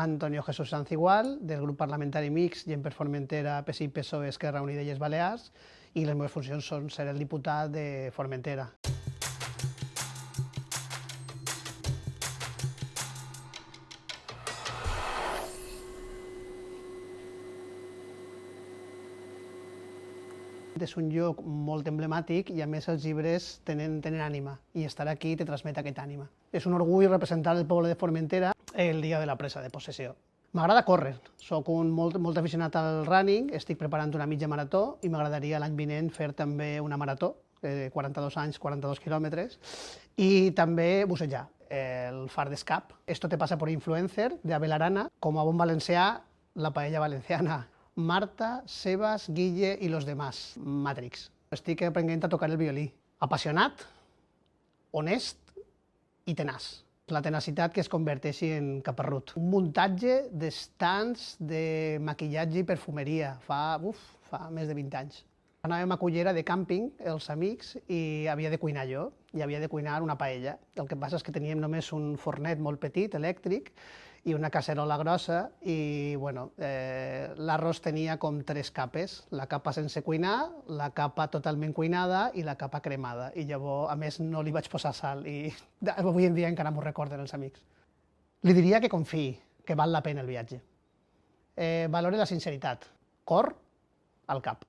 Antonio Jesús Sanz Igual, del grup parlamentari mixt Gent per Formentera, PSI, PSOE, Esquerra Unida i les Balears, i les meves funcions són ser el diputat de Formentera. És un lloc molt emblemàtic i a més els llibres tenen ànima i estar aquí te transmet aquesta ànima. És un orgull representar el poble de Formentera el dia de la presa de possessió. M'agrada córrer, soc un molt aficionat al running, estic preparant una mitja marató i m'agradaria l'any vinent fer també una marató, 42 anys, 42 quilòmetres, i també bussejar, el Far d'Escap. Esto te pasa por influencer, de Abel Arana, com a bon valencià, la paella valenciana. Marta, Sebas, Guille i los demás, Matrix. Estic aprenent a tocar el violí. Apassionat, honest i tenaç. La tenacitat que es converteixi en caparrut. Un muntatge d'estants de maquillatge i perfumeria, fa més de 20 anys. Anàvem a Cullera de càmping, els amics, i havia de cuinar jo, i havia de cuinar una paella. El que passa és que teníem només un fornet molt petit, elèctric, i una casserola grossa, i bueno, l'arròs tenia com 3 capes, la capa sense cuinar, la capa totalment cuinada i la capa cremada. I llavors, a més, no li vaig posar sal, i avui en dia encara m'ho recorden els amics. Li diria que confiï, que val la pena el viatge. Valore la sinceritat, cor al cap.